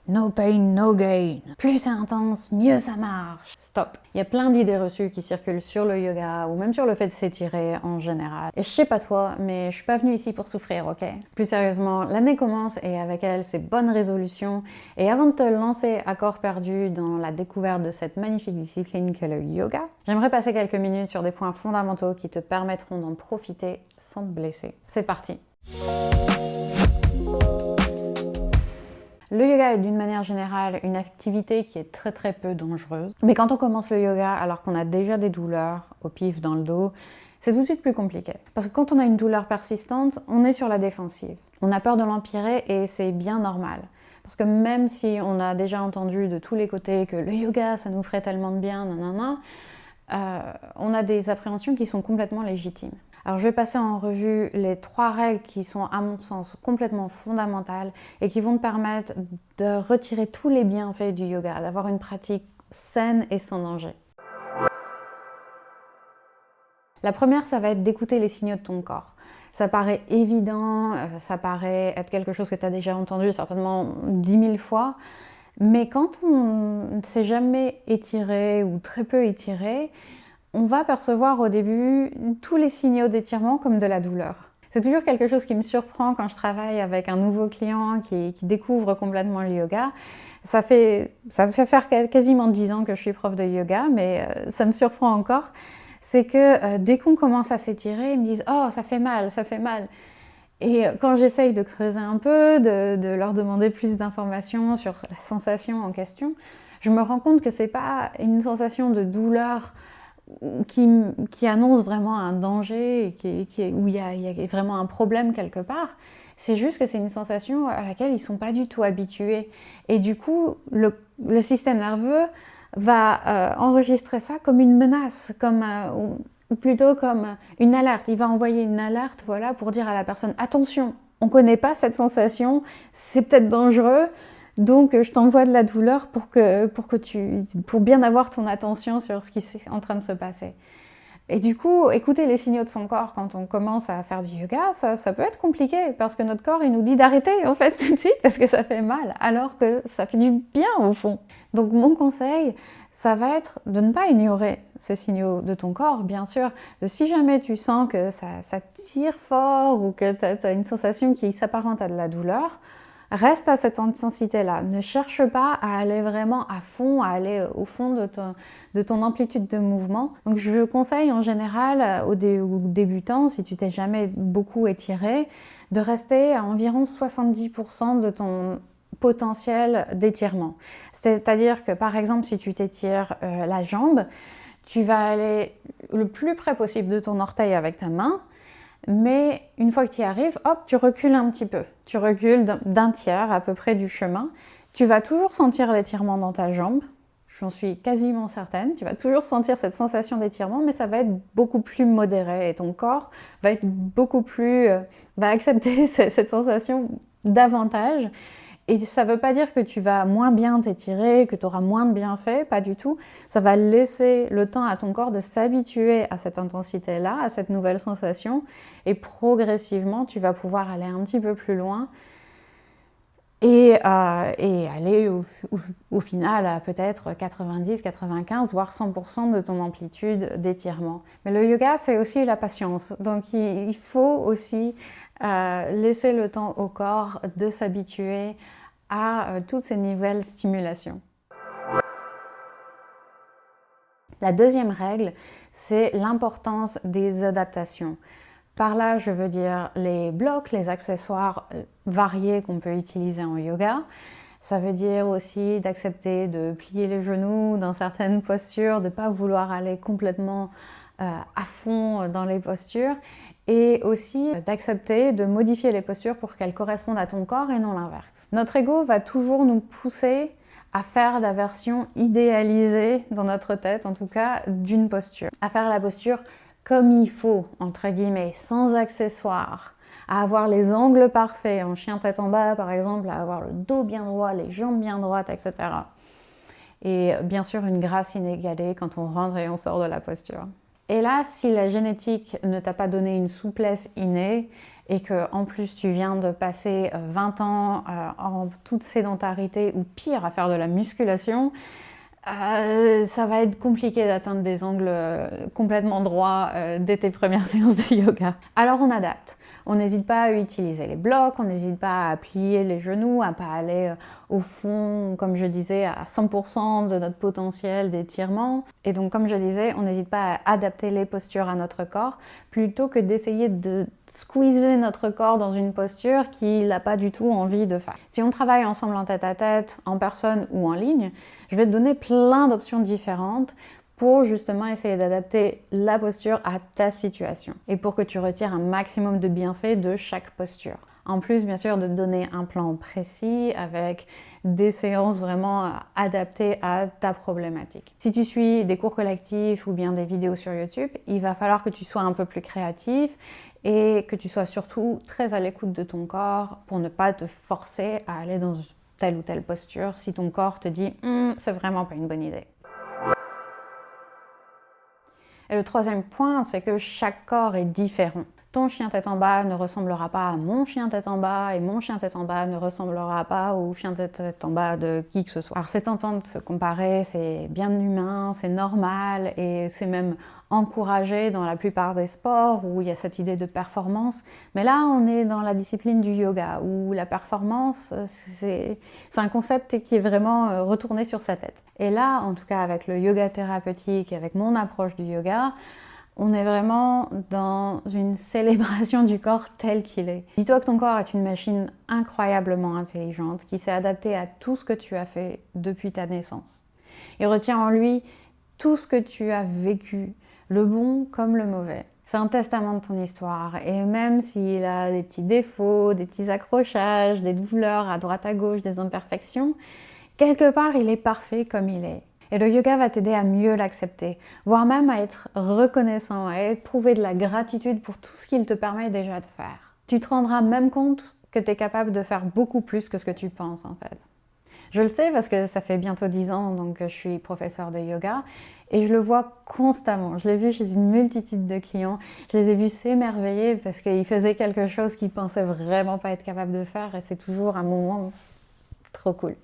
No pain, no gain. Plus c'est intense, mieux ça marche. Stop. Il y a plein d'idées reçues qui circulent sur le yoga ou même sur le fait de s'étirer en général. Et je sais pas toi, mais je suis pas venue ici pour souffrir, ok? Plus sérieusement, l'année commence et avec elle, ses bonnes résolutions. Et avant de te lancer à corps perdu dans la découverte de cette magnifique discipline qu'est le yoga, j'aimerais passer quelques minutes sur des points fondamentaux qui te permettront d'en profiter sans te blesser. C'est parti. Le yoga est d'une manière générale une activité qui est très peu dangereuse. Mais quand on commence le yoga alors qu'on a déjà des douleurs au pif dans le dos, c'est tout de suite plus compliqué. Parce que quand on a une douleur persistante, on est sur la défensive. On a peur de l'empirer et c'est bien normal. Parce que même si on a déjà entendu de tous les côtés que le yoga ça nous ferait tellement de bien, nanana, on a des appréhensions qui sont complètement légitimes. Alors je vais passer en revue les 3 règles qui sont à mon sens complètement fondamentales et qui vont te permettre de retirer tous les bienfaits du yoga, d'avoir une pratique saine et sans danger. La première, ça va être d'écouter les signaux de ton corps. Ça paraît évident, ça paraît être quelque chose que tu as déjà entendu certainement 10 000 fois, mais quand on ne s'est jamais étiré ou très peu étiré, on va percevoir au début tous les signaux d'étirement comme de la douleur. C'est toujours quelque chose qui me surprend quand je travaille avec un nouveau client qui découvre complètement le yoga. Ça fait faire quasiment 10 ans que je suis prof de yoga, mais ça me surprend encore. C'est que dès qu'on commence à s'étirer, ils me disent « Oh, ça fait mal, ça fait mal ». Et quand j'essaye de creuser un peu, de leur demander plus d'informations sur la sensation en question, je me rends compte que c'est pas une sensation de douleur qui annonce vraiment un danger, où il y a vraiment un problème quelque part. C'est juste que c'est une sensation à laquelle ils ne sont pas du tout habitués. Et du coup, le système nerveux va enregistrer ça comme une menace, ou plutôt comme une alerte. Il va envoyer une alerte, voilà, pour dire à la personne « Attention, on ne connaît pas cette sensation, c'est peut-être dangereux ». Donc, je t'envoie de la douleur pour bien avoir ton attention sur ce qui est en train de se passer. Et du coup, écouter les signaux de son corps quand on commence à faire du yoga, ça peut être compliqué parce que notre corps, il nous dit d'arrêter en fait tout de suite parce que ça fait mal, alors que ça fait du bien au fond. Donc, mon conseil, ça va être de ne pas ignorer ces signaux de ton corps, bien sûr. Si jamais tu sens que ça tire fort ou que tu as une sensation qui s'apparente à de la douleur, reste à cette intensité-là. Ne cherche pas à aller vraiment à fond, à aller au fond de ton amplitude de mouvement. Donc je conseille en général aux débutants, si tu t'es jamais beaucoup étiré, de rester à environ 70% de ton potentiel d'étirement. C'est-à-dire que par exemple, si tu t'étires la jambe, tu vas aller le plus près possible de ton orteil avec ta main, mais une fois que tu y arrives, hop, tu recules un petit peu. Tu recules d'un tiers à peu près du chemin. Tu vas toujours sentir l'étirement dans ta jambe. J'en suis quasiment certaine. Tu vas toujours sentir cette sensation d'étirement, mais ça va être beaucoup plus modéré et ton corps va être va accepter cette sensation davantage. Et ça ne veut pas dire que tu vas moins bien t'étirer, que tu auras moins de bienfaits, pas du tout. Ça va laisser le temps à ton corps de s'habituer à cette intensité-là, à cette nouvelle sensation. Et progressivement, tu vas pouvoir aller un petit peu plus loin et aller au final à peut-être 90, 95, voire 100% de ton amplitude d'étirement. Mais le yoga, c'est aussi la patience. Donc il faut aussi laisser le temps au corps de s'habituer à toutes ces nouvelles stimulations. La deuxième règle, c'est l'importance des adaptations. Par là, je veux dire les blocs, les accessoires variés qu'on peut utiliser en yoga. Ça veut dire aussi d'accepter de plier les genoux dans certaines postures, de ne pas vouloir aller complètement à fond dans les postures et aussi d'accepter de modifier les postures pour qu'elles correspondent à ton corps et non l'inverse. Notre ego va toujours nous pousser à faire la version idéalisée dans notre tête, en tout cas, d'une posture. À faire la posture comme il faut, entre guillemets, sans accessoires, à avoir les angles parfaits, en chien tête en bas par exemple, à avoir le dos bien droit, les jambes bien droites, etc. Et bien sûr une grâce inégalée quand on rentre et on sort de la posture. Et là, si la génétique ne t'a pas donné une souplesse innée et que en plus tu viens de passer 20 ans en toute sédentarité ou pire à faire de la musculation, ça va être compliqué d'atteindre des angles complètement droits dès tes premières séances de yoga. Alors on adapte. On n'hésite pas à utiliser les blocs, on n'hésite pas à plier les genoux, à pas aller au fond, comme je disais, à 100% de notre potentiel d'étirement. Et donc, comme je disais, on n'hésite pas à adapter les postures à notre corps, plutôt que d'essayer de squeezer notre corps dans une posture qu'il n'a pas du tout envie de faire. Si on travaille ensemble en tête-à-tête, en personne ou en ligne, je vais te donner plein d'options différentes pour justement essayer d'adapter la posture à ta situation et pour que tu retires un maximum de bienfaits de chaque posture. En plus, bien sûr, de te donner un plan précis avec des séances vraiment adaptées à ta problématique. Si tu suis des cours collectifs ou bien des vidéos sur YouTube, il va falloir que tu sois un peu plus créatif et que tu sois surtout très à l'écoute de ton corps pour ne pas te forcer à aller dans telle ou telle posture si ton corps te dit c'est vraiment pas une bonne idée. Et le troisième point, c'est que chaque corps est différent. Ton chien tête en bas ne ressemblera pas à mon chien tête en bas et mon chien tête en bas ne ressemblera pas au chien tête en bas de qui que ce soit. Alors c'est tentant de se comparer, c'est bien humain, c'est normal et c'est même encouragé dans la plupart des sports où il y a cette idée de performance. Mais là, on est dans la discipline du yoga où la performance, c'est un concept qui est vraiment retourné sur sa tête. Et là, en tout cas avec le yoga thérapeutique, avec mon approche du yoga, on est vraiment dans une célébration du corps tel qu'il est. Dis-toi que ton corps est une machine incroyablement intelligente qui s'est adaptée à tout ce que tu as fait depuis ta naissance. Il retient en lui tout ce que tu as vécu, le bon comme le mauvais. C'est un testament de ton histoire et même s'il a des petits défauts, des petits accrochages, des douleurs à droite à gauche, des imperfections, quelque part il est parfait comme il est. Et le yoga va t'aider à mieux l'accepter, voire même à être reconnaissant, à éprouver de la gratitude pour tout ce qu'il te permet déjà de faire. Tu te rendras même compte que tu es capable de faire beaucoup plus que ce que tu penses en fait. Je le sais parce que ça fait bientôt 10 ans donc je suis professeure de yoga et je le vois constamment. Je l'ai vu chez une multitude de clients, je les ai vus s'émerveiller parce qu'ils faisaient quelque chose qu'ils pensaient vraiment pas être capables de faire et c'est toujours un moment trop cool.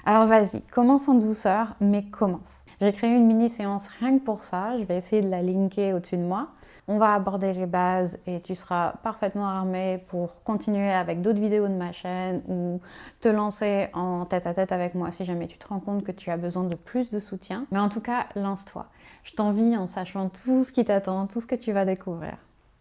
Alors vas-y, commence en douceur, mais commence. J'ai créé une mini-séance rien que pour ça, je vais essayer de la linker au-dessus de moi. On va aborder les bases et tu seras parfaitement armé pour continuer avec d'autres vidéos de ma chaîne ou te lancer en tête-à-tête avec moi si jamais tu te rends compte que tu as besoin de plus de soutien. Mais en tout cas, lance-toi. Je t'envie en sachant tout ce qui t'attend, tout ce que tu vas découvrir.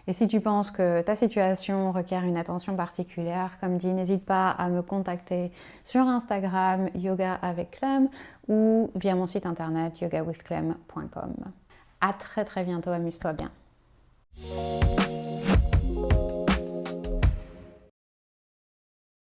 Et si tu penses que ta situation requiert une attention particulière, comme dit, n'hésite pas à me contacter sur Instagram Yoga avec Clem ou via mon site internet yogawithclem.com. À très bientôt, amuse-toi bien.